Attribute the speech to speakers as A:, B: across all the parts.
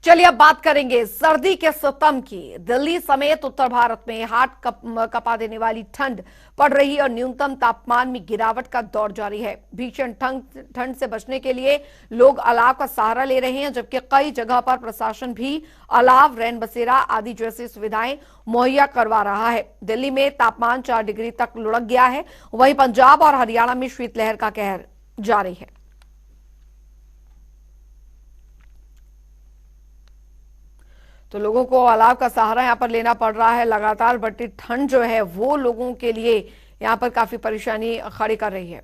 A: चलिए अब बात करेंगे सर्दी के सितम की। दिल्ली समेत उत्तर भारत में कपा देने वाली ठंड पड़ रही है और न्यूनतम तापमान में गिरावट का दौर जारी है। भीषण ठंड से बचने के लिए लोग अलाव का सहारा ले रहे हैं, जबकि कई जगह पर प्रशासन भी अलाव, रैन बसेरा आदि जैसी सुविधाएं मुहैया करवा रहा है। दिल्ली में तापमान 4 डिग्री तक लुढ़क गया है। वहीं पंजाब और हरियाणा में शीतलहर का कहर जारी है। तो लोगों को अलाव का सहारा यहां पर लेना पड़ रहा है। लगातार बढ़ती ठंड जो है वो लोगों के लिए यहां पर काफी परेशानी खड़ी कर रही है।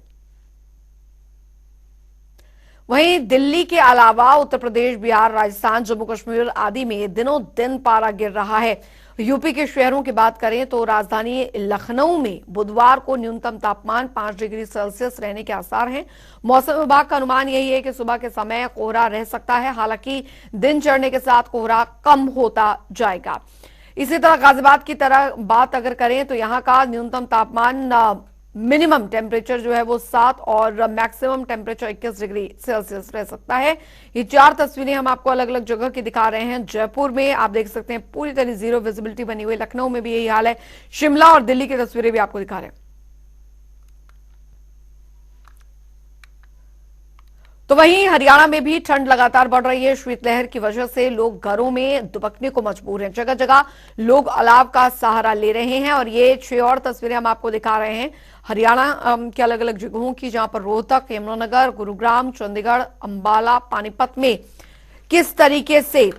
A: वहीं दिल्ली के अलावा उत्तर प्रदेश, बिहार, राजस्थान, जम्मू कश्मीर आदि में दिनों दिन पारा गिर रहा है। यूपी के शहरों की बात करें तो राजधानी लखनऊ में बुधवार को न्यूनतम तापमान 5 डिग्री सेल्सियस रहने के आसार हैं। मौसम विभाग का अनुमान यही है कि सुबह के समय कोहरा रह सकता है, हालांकि दिन चढ़ने के साथ कोहरा कम होता जाएगा। इसी तरह गाजियाबाद की तरह बात अगर करें तो यहां का न्यूनतम तापमान मिनिमम टेम्परेचर जो है वो 7 और मैक्सिमम टेम्परेचर 21 डिग्री सेल्सियस रह सकता है। ये 4 तस्वीरें हम आपको अलग अलग जगह की दिखा रहे हैं। जयपुर में आप देख सकते हैं पूरी तरह जीरो विजिबिलिटी बनी हुई। लखनऊ में भी यही हाल है। शिमला और दिल्ली की तस्वीरें भी आपको दिखा रहे हैं। तो वहीं हरियाणा में भी ठंड लगातार बढ़ रही है। शीतलहर की वजह से लोग घरों में दुबकने को मजबूर हैं। जगह जगह लोग अलाव का सहारा ले रहे हैं और ये 6 और तस्वीरें हम आपको दिखा रहे हैं हरियाणा के अलग अलग जगहों की, जहां पर रोहतक, यमुनानगर, गुरुग्राम, चंडीगढ़, अंबाला, पानीपत में किस तरीके से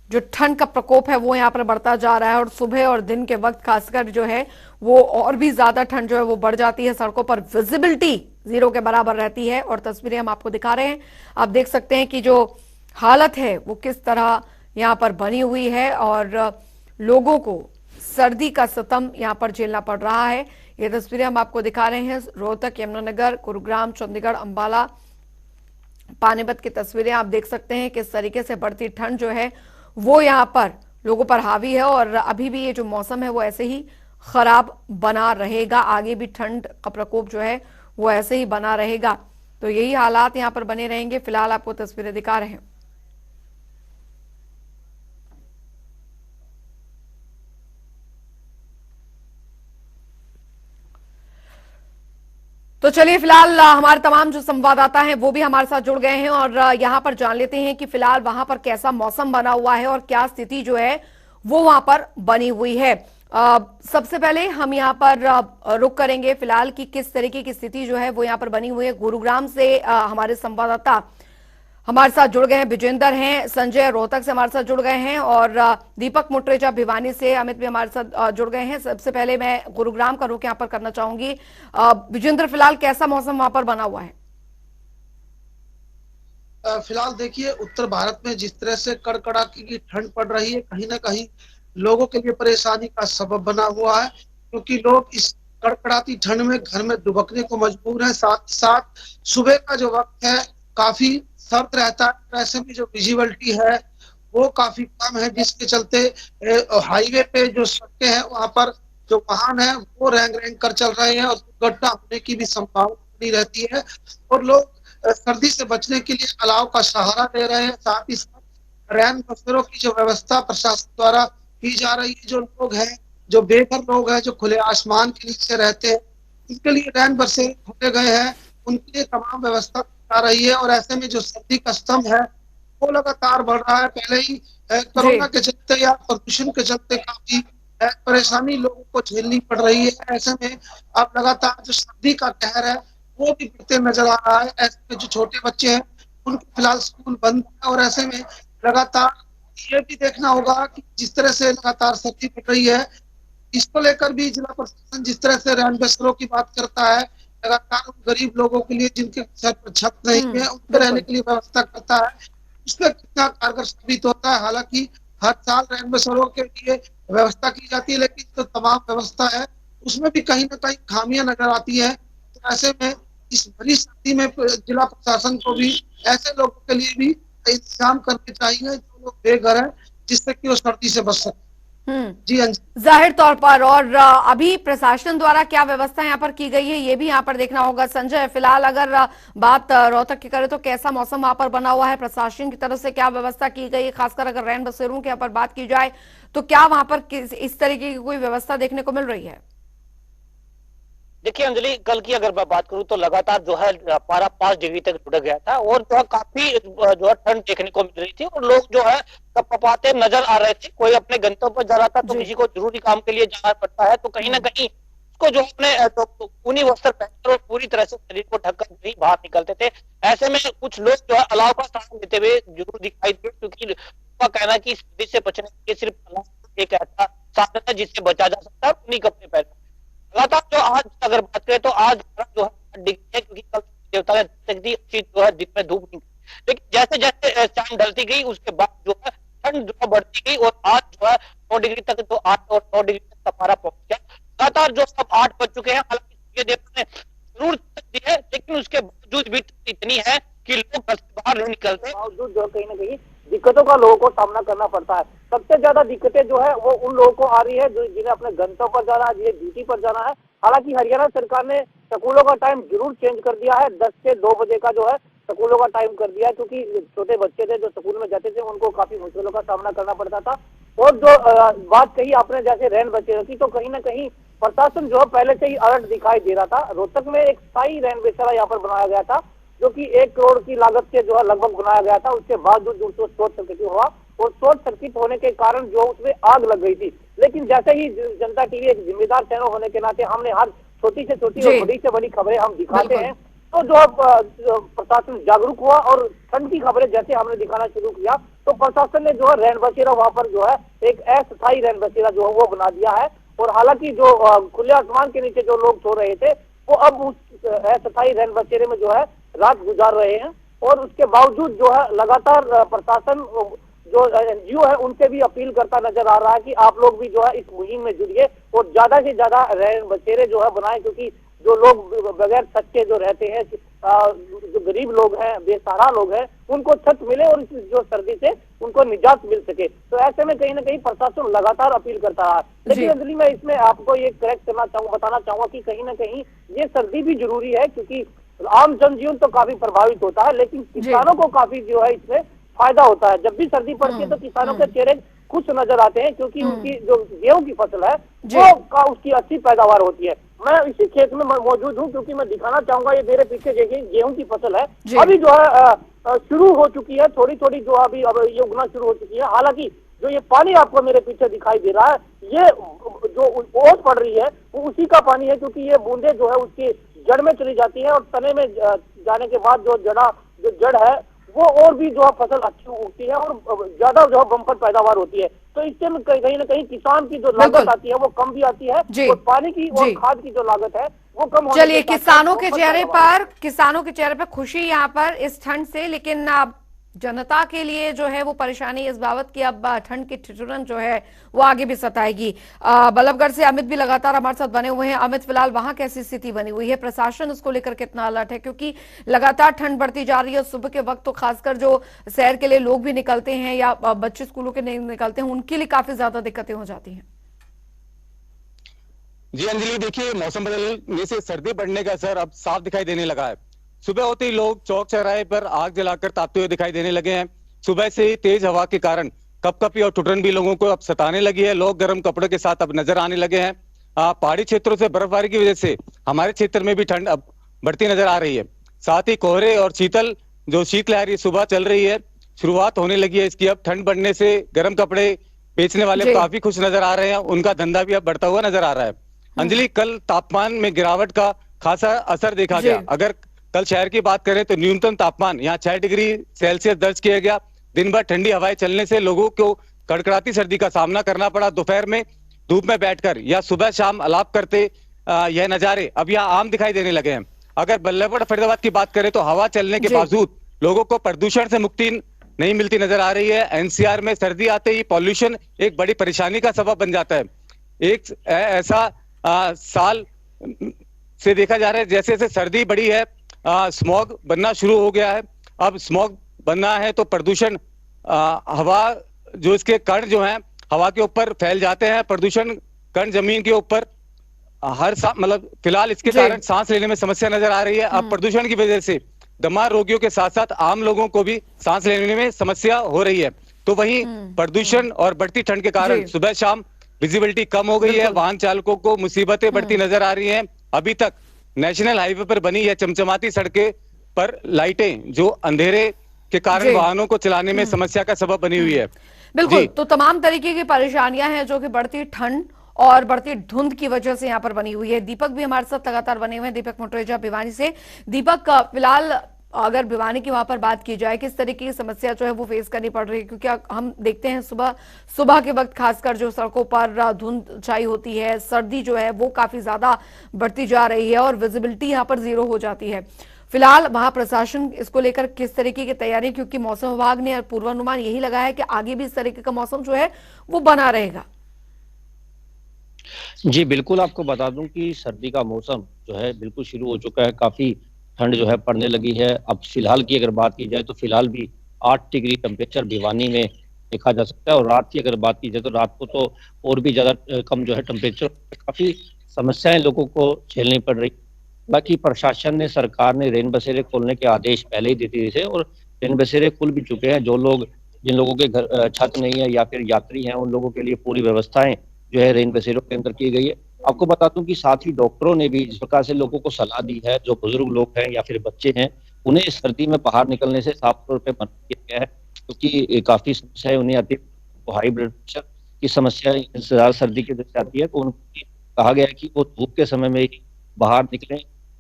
A: जो ठंड का प्रकोप है वो यहां पर बढ़ता जा रहा है। और सुबह और दिन के वक्त खासकर जो है वो और भी ज्यादा ठंड जो है वो बढ़ जाती है। सड़कों पर विजिबिलिटी 0 के बराबर रहती है और तस्वीरें हम आपको दिखा रहे हैं। आप देख सकते हैं कि जो हालत है वो किस तरह यहां पर बनी हुई है और लोगों को सर्दी का सितम यहां पर झेलना पड़ रहा है। ये तस्वीरें हम आपको दिखा रहे हैं रोहतक, यमुनानगर, गुरुग्राम, चंडीगढ़, अंबाला, पानीपत की तस्वीरें। आप देख सकते हैं किस तरीके से बढ़ती ठंड जो है वो यहां पर लोगों पर हावी है और अभी भी ये जो मौसम है वो ऐसे ही खराब बना रहेगा। आगे भी ठंड का प्रकोप जो है वो ऐसे ही बना रहेगा। तो यही हालात यहां पर बने रहेंगे। फिलहाल आपको तस्वीरें दिखा रहे हैं। तो चलिए फिलहाल हमारे तमाम जो संवाददाता हैं वो भी हमारे साथ जुड़ गए हैं और यहां पर जान लेते हैं कि फिलहाल वहां पर कैसा मौसम बना हुआ है और क्या स्थिति जो है वो वहां पर बनी हुई है। सबसे पहले हम यहां पर रुक करेंगे फिलहाल कि किस तरीके की स्थिति जो है वो यहां पर बनी हुई है। गुरुग्राम से हमारे संवाददाता हमारे साथ जुड़ गए हैं, विजेंद्र हैं, संजय रोहतक से हमारे साथ जुड़ गए हैं और दीपक मुट्रेजा भिवानी से अमित भी हमारे साथ जुड़ गए हैं। सबसे पहले मैं गुरुग्राम का रुख यहां पर करना चाहूंगी। विजेंद्र, फिलहाल कैसा मौसम वहां पर बना हुआ है?
B: फिलहाल देखिए, उत्तर भारत में जिस तरह से कड़कड़ाके की ठंड पड़ रही है, कहीं ना कहीं लोगों के लिए परेशानी का सबब बना हुआ है, क्योंकि लोग इस कड़कड़ाती ठंड में घर में दुबकने को मजबूर हैं। साथ साथ सुबह का जो वक्त है काफी सर्द रहता है। ऐसे में जो विजिबिलिटी है वो काफी कम है, जिसके चलते हाईवे पे जो सड़कें हैं वहां पर जो वाहन है वो रेंग रेंग कर चल रहे हैं और दुर्घटना होने की भी संभावना बनी रहती है। और लोग सर्दी से बचने के लिए अलाव का सहारा ले रहे हैं। साथ ही साथ रैन बसेरों की जो व्यवस्था प्रशासन द्वारा की जा रही है, जो लोग हैं, जो बेघर लोग हैं, जो खुले आसमान के नीचे रहते हैं, उनके लिए रैन बसेरे खोले गए हैं, उनके लिए तमाम व्यवस्था की जा रही है। और ऐसे में जो सर्दी का स्तंभ है वो लगातार बढ़ रहा है। पहले ही कोरोना के चलते या प्रदूषण के चलते काफी परेशानी लोगों को झेलनी पड़ रही है। ऐसे में अब लगातार जो सर्दी का कहर है वो भी बढ़ते नजर आ रहा है। ऐसे में जो छोटे बच्चे हैं उनके फिलहाल स्कूल बंद है और ऐसे में लगातार ये भी देखना होगा कि जिस तरह से लगातार सर्दी बढ़ रही है, इसको लेकर भी जिला प्रशासन जिस तरह से रैन बसेरों की बात करता है, लगातार गरीब लोगों के लिए जिनके सर पर छत नहीं है उनके रहने के लिए व्यवस्था करता है, उसका कितना कारगर साबित होता है। हालांकि हर साल रैन बसेरों के लिए व्यवस्था की जाती है, लेकिन जो तमाम व्यवस्था है उसमें भी कहीं ना कहीं खामियां नजर आती है। तो ऐसे में इस भरी सर्दी में जिला प्रशासन को भी ऐसे लोगों के लिए भी इंतजाम करने चाहिए जो लोग बेघर हैं, जिससे कि वो सर्दी से बच सके। जी अंजलि।
A: जाहिर तौर पर। और अभी प्रशासन द्वारा क्या व्यवस्था यहाँ पर की गई है ये भी यहाँ पर देखना होगा। संजय, फिलहाल अगर बात रोहतक की करें तो कैसा मौसम वहां पर बना हुआ है, प्रशासन की तरफ से क्या व्यवस्था की गई है, खासकर अगर रैन बसेरों की यहाँ पर बात की जाए तो क्या वहां पर इस तरीके की कोई व्यवस्था देखने को मिल रही है?
C: देखिए अंजलि, कल की अगर मैं बात करूं तो लगातार जो है पारा 5 डिग्री तक टूट गया था और जो है काफी जो है ठंड देखने को मिल रही थी और लोग जो है कपकपाते नजर आ रहे थे। कोई अपने गंतव्य पर जा रहा था तो किसी को जरूरी काम के लिए जाना पड़ता है तो कहीं ना कहीं उसको जो अपने ऊनी वस्त्र पहनकर और पूरी तरह से शरीर को ढककर ही बाहर निकलते थे। ऐसे में कुछ लोग जो है अलाव का सहारा लेते हुए जरूर दिखाई दिए, क्योंकि उनका कहना है कि सर्दी से बचने के लिए सिर्फ अलाव एक ऐसा साधन है जिससे बचा जा सकता है, उन्हीं कपड़े पहनना। लगातार जो आज अगर बात करें तो आज जो है डिग्री है, क्योंकि कल देवता ने अच्छी जो है दिन में धूप नहीं, लेकिन जैसे जैसे शाम ढलती गई उसके बाद जो है ठंड जो है बढ़ती गई और आज जो है 9 डिग्री तक, जो 8 और 9 डिग्री तक पारा पहुंच गया। लगातार जो अब 8 बज चुके हैं, हालांकि देवता ने जरूर दी है लेकिन उसके बावजूद भी इतनी है कि लोग घर से बाहर नहीं निकलते, बावजूद जो कहीं ना कहीं दिक्कतों का लोगों को सामना करना पड़ता है। सबसे ज्यादा दिक्कतें जो है वो उन लोगों को आ रही है जो जिन्हें अपने गंतव्य पर जाना है, जिन्हें ड्यूटी पर जाना है। हालांकि हरियाणा सरकार ने स्कूलों का टाइम जरूर चेंज कर दिया है, 10 से 2 बजे का जो है स्कूलों का टाइम कर दिया है, क्योंकि छोटे बच्चे थे जो स्कूल में जाते थे उनको काफी मुश्किलों का सामना करना पड़ता था। और जो बात कही आपने जैसे रैन बसेरों की, तो कहीं ना कहीं प्रशासन जो है पहले से ही अलर्ट दिखाई दे रहा था। रोहतक में एक स्थायी रैन बसेरा यहाँ पर बनाया गया था जो कि 1 करोड़ की लागत से जो है लगभग बनाया गया था। उसके बावजूद जो शॉर्ट सर्किट हुआ और शॉर्ट सर्किट होने के कारण जो उसमें आग लग गई थी। लेकिन जैसे ही जनता टीवी एक जिम्मेदार चैनल होने के नाते हमने हर छोटी से छोटी और बड़ी से बड़ी खबरें हम दिखाते हैं, तो जो प्रशासन जागरूक हुआ और ठंड की खबरें जैसे हमने दिखाना शुरू किया तो प्रशासन ने जो है रैन बसेरा वहां पर जो है एक अस्थायी रैन बसेरा जो है वो बना दिया है। और हालांकि जो खुले आसमान के नीचे जो लोग सो रहे थे वो अब उस अस्थायी रैन बसेरे में जो है रात गुजार रहे हैं। और उसके बावजूद जो है लगातार प्रशासन जो एनजीओ है उनसे भी अपील करता नजर आ रहा है कि आप लोग भी जो है इस मुहिम में जुड़िए और ज्यादा से ज्यादा रैन बसेरे जो है बनाए, क्योंकि जो लोग बगैर छत के जो रहते हैं, जो गरीब लोग हैं, बेसहारा लोग हैं, उनको छत मिले और जो सर्दी से उनको निजात मिल सके। तो ऐसे में कहीं ना कहीं प्रशासन लगातार अपील करता रहा। लेकिन अंजलि मैं इसमें आपको ये करेक्ट करना चाहूँ, बताना चाहूंगा कि कहीं ना कहीं ये सर्दी भी जरूरी है, क्योंकि आम जनजीवन तो काफी प्रभावित होता है लेकिन किसानों को काफी जो है इसमें फायदा होता है। जब भी सर्दी पड़ती है तो किसानों के चेहरे खुश नजर आते हैं, क्योंकि उनकी जो गेहूं की फसल है वो उसकी अच्छी पैदावार होती है। मैं इसी खेत में मौजूद हूं, क्योंकि मैं दिखाना चाहूंगा, ये मेरे पीछे देखिए गेहूं की फसल है, अभी जो है शुरू हो चुकी है, थोड़ी थोड़ी जो अभी अब ये उगना शुरू हो चुकी है। हालांकि जो ये पानी आपको मेरे पीछे दिखाई दे रहा है, ये जो ओस पड़ रही है वो उसी का पानी है, क्योंकि ये बूंदे जो है उसकी जड़ में चली जाती है और तने में जाने के बाद जो जड़ है वो और भी जो है फसल अच्छी उगती है और ज्यादा जो है बम्पर पैदावार होती है। तो इससे कहीं ना कहीं किसान की जो लागत आती है वो कम भी आती है और पानी की और खाद की जो लागत है वो कम होती है।
A: चलिए, किसानों के चेहरे पर खुशी यहाँ पर इस ठंड से, लेकिन जनता के लिए जो है वो परेशानी इस बाबत की अब ठंड की ठिठुरन जो है वो आगे भी सताएगी। बल्लभगढ़ से अमित भी लगातार हमारे साथ बने हुए हैं। अमित, फिलहाल वहां कैसी स्थिति बनी हुई है, प्रशासन उसको लेकर कितना अलर्ट है, क्योंकि लगातार ठंड बढ़ती जा रही है। सुबह के वक्त तो खासकर जो सैर के लिए लोग भी निकलते हैं या बच्चे स्कूलों के नहीं निकलते हैं उनके लिए काफी ज्यादा दिक्कतें हो जाती हैं।
D: जी अंजलि, देखिए मौसम बदलने से सर्दी बढ़ने का असर अब साफ दिखाई देने लगा है। सुबह होते ही लोग चौक चौराहे पर आग जलाकर तापते हुए दिखाई देने लगे हैं। सुबह से ही तेज हवा के कारण कपकपी और ठुठुरन भी लोगों को अब सताने लगी है। लोग गर्म कपड़ों के साथ अब नजर आने लगे हैं। पहाड़ी क्षेत्रों से बर्फबारी की वजह से हमारे क्षेत्र में भी ठंड अब बढ़ती नजर आ रही है। साथ ही कोहरे और शीतलहर सुबह चल रही है, शुरुआत होने लगी है इसकी। अब ठंड बढ़ने से गर्म कपड़े बेचने वाले काफी खुश नजर आ रहे हैं, उनका धंधा भी अब बढ़ता हुआ नजर आ रहा है। अंजलि, कल तापमान में गिरावट का खासा असर देखा गया। अगर कल शहर की बात करें तो न्यूनतम तापमान यहाँ 6 डिग्री सेल्सियस दर्ज किया गया। दिन भर ठंडी हवाएं चलने से लोगों को कड़कड़ाती सर्दी का सामना करना पड़ा। दोपहर में धूप में बैठकर या सुबह शाम अलाप करते यह नजारे अब यहाँ आम दिखाई देने लगे हैं। अगर बल्लभगढ़ फरीदाबाद की बात करें तो हवा चलने के बावजूद लोगों को प्रदूषण से मुक्ति नहीं मिलती नजर आ रही है। एनसीआर में सर्दी आते ही पॉल्यूशन एक बड़ी परेशानी का सबब बन जाता है। एक ऐसा साल से देखा जा रहा है जैसे जैसे सर्दी बढ़ी है, स्मॉग बनना शुरू हो गया है। अब स्मॉग बनना है तो प्रदूषण हवा जो इसके कण जो हैं हवा के ऊपर फैल जाते हैं। प्रदूषण कण जमीन के ऊपर मतलब फिलहाल इसके कारण सांस लेने में समस्या नजर आ रही है। अब प्रदूषण की वजह से दमा रोगियों के साथ साथ आम लोगों को भी सांस लेने में समस्या हो रही है। तो वहीं प्रदूषण और बढ़ती ठंड के कारण सुबह शाम विजिबिलिटी कम हो गई है। वाहन चालकों को मुसीबतें बढ़ती नजर आ रही हैं। अभी तक नेशनल हाईवे पर बनी है चमचमाती सड़कें पर लाइटें जो अंधेरे के कारण वाहनों को चलाने में समस्या का सबब बनी हुई है।
A: बिल्कुल, तो तमाम तरीके की परेशानियां हैं जो कि बढ़ती ठंड और बढ़ती धुंध की वजह से यहाँ पर बनी हुई है। दीपक भी हमारे साथ लगातार बने हुए हैं, दीपक मुटरेजा भिवानी से। दीपक, फिलहाल अगर भिवानी की वहां पर बात की जाए, किस तरीके की समस्या जो है वो फेस करनी पड़ रही है? क्योंकि हम देखते हैं सुबह के वक्त खासकर जो सड़कों पर धुंध छाई होती है, सर्दी जो है वो काफी ज्यादा बढ़ती जा रही है और विजिबिलिटी यहाँ पर 0 हो जाती है। फिलहाल वहां प्रशासन इसको लेकर किस तरीके की तैयारी, क्योंकि मौसम विभाग ने पूर्वानुमान यही लगाया है कि आगे भी इस तरीके का मौसम जो है वो बना रहेगा।
E: जी बिल्कुल, आपको बता दूं कि सर्दी का मौसम जो है बिल्कुल शुरू हो चुका है। काफी ठंड जो है पड़ने लगी है। अब फिलहाल की अगर बात की जाए तो फिलहाल भी 8 डिग्री टेम्परेचर भिवानी में देखा जा सकता है। और रात की अगर बात की जाए तो रात को तो और भी ज्यादा कम जो है टेम्परेचर। काफी समस्याएं लोगों को झेलनी पड़ रही। बाकी प्रशासन ने, सरकार ने रेन बसेरे खोलने के आदेश पहले ही दे दिए थे और रेन बसेरे खुल भी चुके हैं। जिन लोगों के घर छत नहीं है या फिर यात्री हैं, उन लोगों के लिए पूरी व्यवस्थाएं जो है रेन बसेरों के अंदर की गई है। आपको बता दूं कि साथ ही डॉक्टरों ने भी इस प्रकार से लोगों को सलाह दी है, जो बुजुर्ग लोग हैं या फिर बच्चे हैं, उन्हें इस सर्दी में बाहर निकलने से साफ तौर पे मना किया गया है, क्योंकि काफी समस्याएं उन्हें आती है। हाई ब्लड प्रेशर की समस्या ज्यादा सर्दी की वजह से आती है, तो उनको कहा गया है कि वो धूप के समय में ही बाहर निकलें,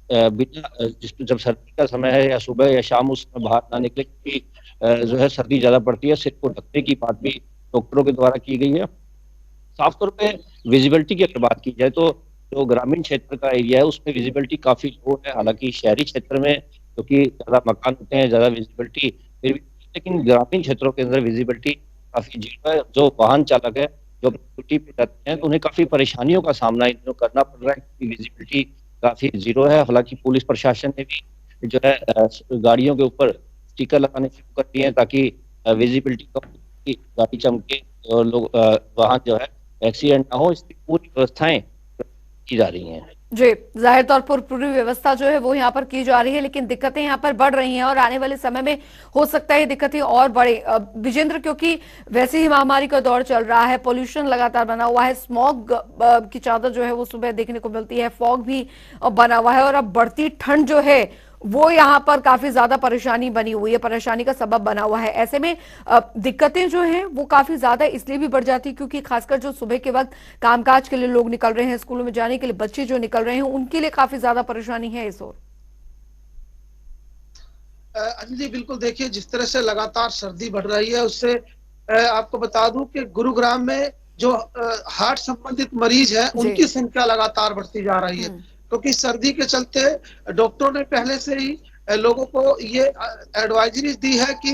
E: बिना जब सर्दी का समय है या सुबह या शाम उस समय बाहर ना निकले, क्योंकि जो है सर्दी ज्यादा पड़ती है। सिर को ढकने की बात भी डॉक्टरों के द्वारा की गई है। साफ तौर पे विजिबिलिटी की अगर बात की जाए तो जो ग्रामीण क्षेत्र का एरिया है उसमें विजिबिलिटी काफी लो है। हालांकि शहरी क्षेत्र में क्योंकि ज्यादा मकान होते हैं, ज्यादा विजिबिलिटी फिर भी, लेकिन ग्रामीण क्षेत्रों के अंदर विजिबिलिटी काफी जीरो है। जो वाहन चालक है, जो ड्यूटी पे जाते हैं, तो उन्हें काफी परेशानियों का सामना करना पड़ रहा है, क्योंकि विजिबिलिटी काफी जीरो है। हालांकि पुलिस प्रशासन ने भी जो है गाड़ियों के ऊपर स्टिकर लगाने शुरू कर दिए हैं, ताकि विजिबिलिटी कम, गाड़ी चमके और लोग वाहन जो है एक्सीडेंट ना हो, इसकी पूरी व्यवस्थाएं की जा रही हैं।
A: जी, जाहिर तौर पर पूरी व्यवस्था जो है वो यहाँ पर की जा रही है, लेकिन दिक्कतें यहाँ पर बढ़ रही हैं और आने वाले समय में हो सकता है दिक्कतें और बढ़े। विजेंद्र, क्योंकि वैसे ही महामारी का दौर चल रहा है, पोल्यूशन लगातार बना हुआ है, स्मॉग की चादर जो है वो सुबह देखने को मिलती है, फॉग भी बना हुआ है और अब बढ़ती ठंड जो है वो यहाँ पर काफी ज्यादा परेशानी बनी हुई है, परेशानी का सबब बना हुआ है। ऐसे में दिक्कतें जो हैं वो काफी ज्यादा इसलिए भी बढ़ जाती है क्योंकि खासकर जो सुबह के वक्त कामकाज के लिए लोग निकल रहे हैं, स्कूलों में जाने के लिए बच्चे जो निकल रहे हैं, उनके लिए काफी ज्यादा परेशानी है इस ओर।
B: अंजलि, बिल्कुल देखिए, जिस तरह से लगातार सर्दी बढ़ रही है उससे आपको बता दूं कि गुरुग्राम में जो हार्ट संबंधित मरीज है उनकी संख्या लगातार बढ़ती जा रही है, क्योंकि सर्दी के चलते डॉक्टरों ने पहले से ही लोगों को ये एडवाइजरी दी है कि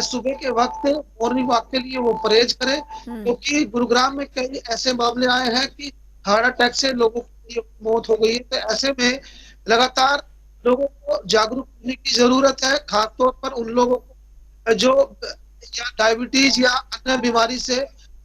B: सुबह के वक्त मॉर्निंग वॉक के लिए वो परहेज करें, क्योंकि गुरुग्राम में कई ऐसे मामले आए हैं कि हार्ट अटैक से लोगों की मौत हो गई है। तो ऐसे में लगातार लोगों को जागरूक होने की जरूरत है, खासतौर पर उन लोगों को जो या डायबिटीज या अन्य बीमारी से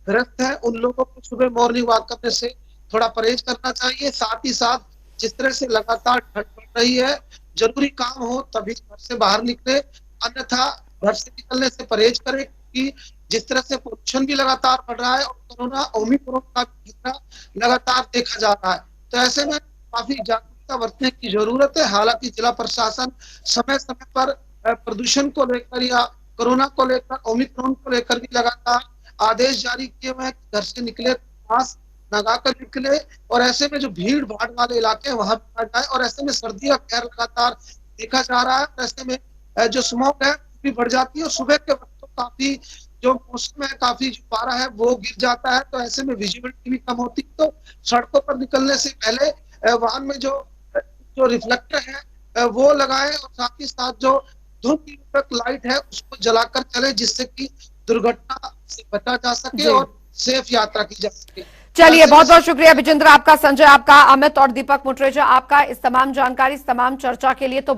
B: ग्रस्त है, उन लोगों को सुबह मॉर्निंग वॉक करने से थोड़ा परहेज करना चाहिए। साथ ही साथ जिस तरह से लगातार ठंड पड़ रही है, जरूरी काम हो तभी घर से बाहर निकले, अन्यथा घर से निकलने से परहेज करें, क्योंकि जिस तरह से पोल्यूशन भी लगातार बढ़ रहा है और कोरोना ओमिक्रॉन का खतरा लगातार देखा जा रहा है, तो ऐसे में काफी जागरूकता बरतने की जरूरत है। हालांकि जिला प्रशासन समय समय पर प्रदूषण को लेकर या कोरोना को लेकर, ओमिक्रॉन को लेकर भी लगातार आदेश जारी किए हुए हैं, घर से निकले मास्क लगाकर निकले और ऐसे में जो भीड़ भाड़ वाले इलाके हैं वहां भी जाए। और ऐसे में सर्दी का कहर लगातार देखा जा रहा है, ऐसे में जो स्मॉग है भी बढ़ जाती है और सुबह के वक्त तो काफी जो मौसम है, काफी जो पारा है वो गिर जाता है, तो ऐसे में विजिबिलिटी भी कम होती है। तो सड़कों पर निकलने से पहले वाहन में जो रिफ्लेक्टर है वो लगाए और साथ ही साथ जो धूप लाइट है उसको जलाकर चले, जिससे कि दुर्घटना से बचा जा सके और सेफ यात्रा की जा सके।
A: चलिए, बहुत बहुत शुक्रिया विजेंद्र आपका, संजय आपका, अमित और दीपक मुटरेजा आपका इस तमाम जानकारी, इस तमाम चर्चा के लिए। तो